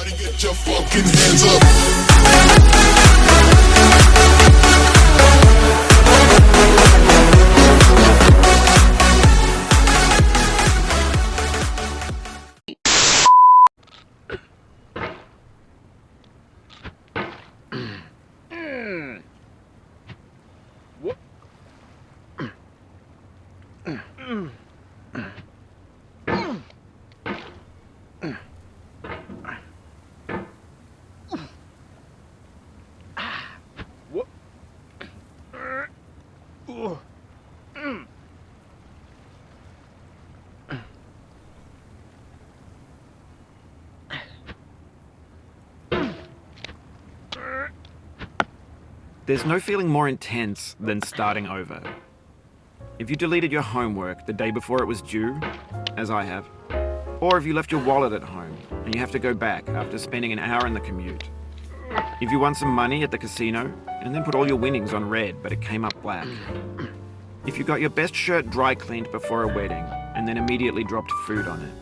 Everybody get your fucking hands up. There's no feeling more intense than starting over. If you deleted your homework the day before it was due, as I have, or if you left your wallet at home and you have to go back after spending an hour in the commute. If you won some money at the casino and then put all your winnings on red but it came up black. If you got your best shirt dry cleaned before a wedding and then immediately dropped food on it.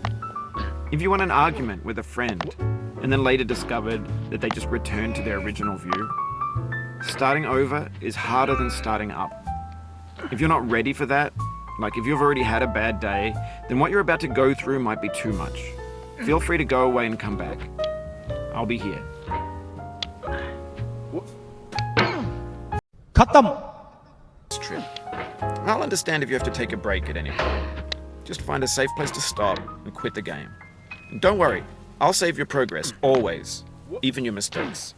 If you won an argument with a friend and then later discovered that they just returned to their original view. Starting over is harder than starting up. If you're not ready for that, like if you've already had a bad day, then what you're about to go through might be too much. Feel free to go away and come back. I'll be here. Trip. I'll understand if you have to take a break at any point. Just find a safe place to stop and quit the game. And don't worry, I'll save your progress, always. Even your mistakes.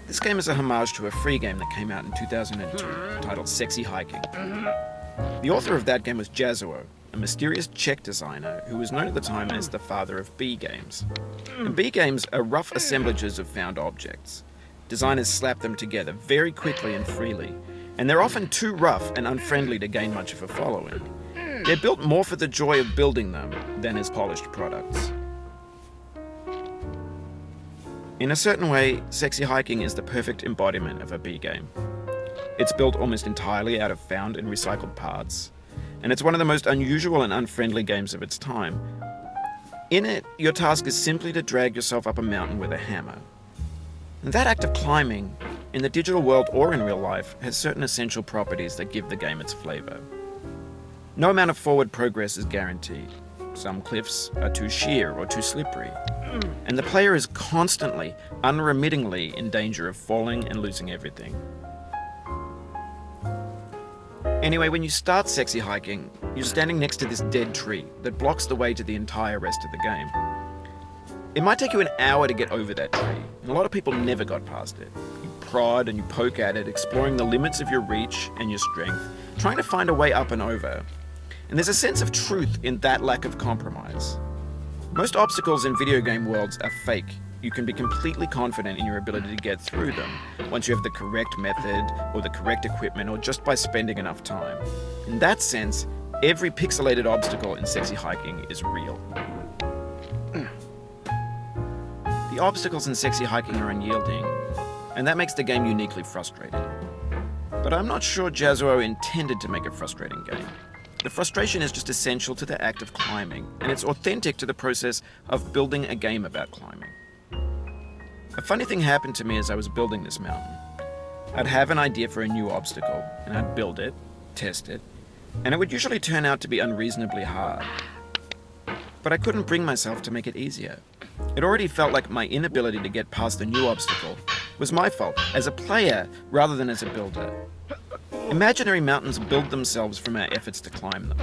This game is a homage to a free game that came out in 2002, titled Sexy Hiking. The author of that game was Jazuo, a mysterious Czech designer who was known at the time as the father of B games. And B games are rough assemblages of found objects. Designers slap them together very quickly and freely, and they're often too rough and unfriendly to gain much of a following. They're built more for the joy of building them than as polished products. In a certain way, Sexy Hiking is the perfect embodiment of a B game. It's built almost entirely out of found and recycled parts, and it's one of the most unusual and unfriendly games of its time. In it, your task is simply to drag yourself up a mountain with a hammer. And that act of climbing, in the digital world or in real life, has certain essential properties that give the game its flavor. No amount of forward progress is guaranteed. Some cliffs are too sheer or too slippery. And the player is constantly, unremittingly in danger of falling and losing everything. Anyway, when you start Sexy Hiking, you're standing next to this dead tree that blocks the way to the entire rest of the game. It might take you an hour to get over that tree, and a lot of people never got past it. You prod and you poke at it, exploring the limits of your reach and your strength, trying to find a way up and over. And there's a sense of truth in that lack of compromise. Most obstacles in video game worlds are fake. You can be completely confident in your ability to get through them once you have the correct method or the correct equipment or just by spending enough time. In that sense, every pixelated obstacle in Sexy Hiking is real. The obstacles in Sexy Hiking are unyielding, and that makes the game uniquely frustrating. But I'm not sure Jazuo intended to make a frustrating game. The frustration is just essential to the act of climbing, and it's authentic to the process of building a game about climbing. A funny thing happened to me as I was building this mountain. I'd have an idea for a new obstacle, and I'd build it, test it, and it would usually turn out to be unreasonably hard. But I couldn't bring myself to make it easier. It already felt like my inability to get past the new obstacle was my fault as a player rather than as a builder. Imaginary mountains build themselves from our efforts to climb them,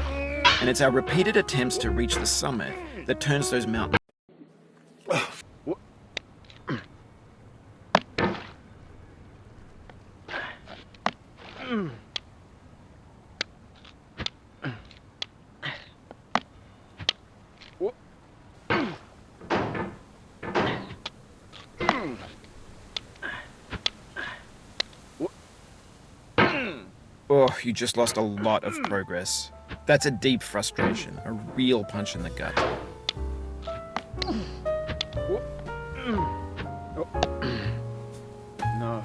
and it's our repeated attempts to reach the summit that turns those mountains. Oh, you just lost a lot of progress. That's a deep frustration, a real punch in the gut. No.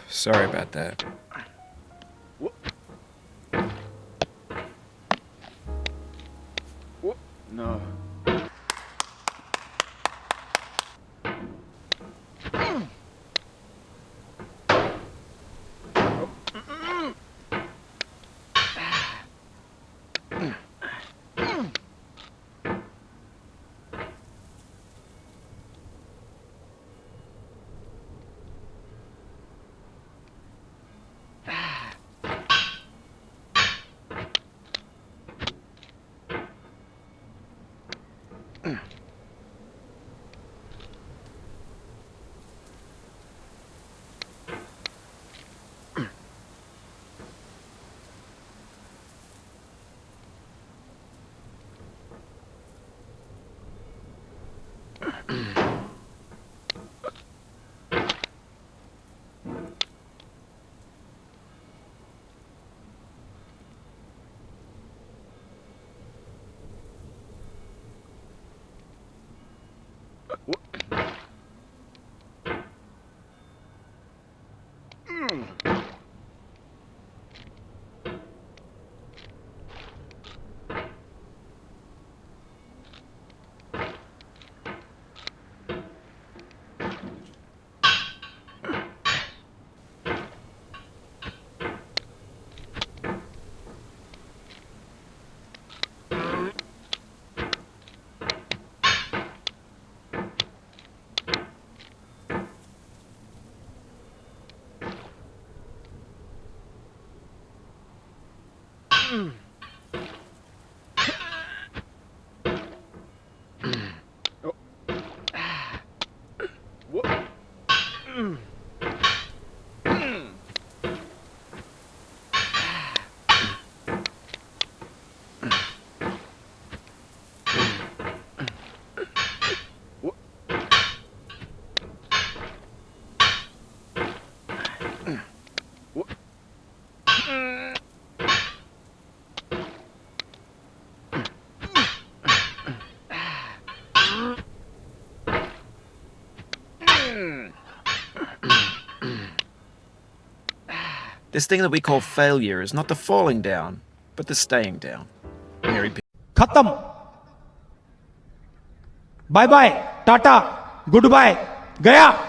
Sorry about that. No. This thing that we call failure is not the falling down, but the staying down. Mary P. खत्म bye bye tata goodbye गया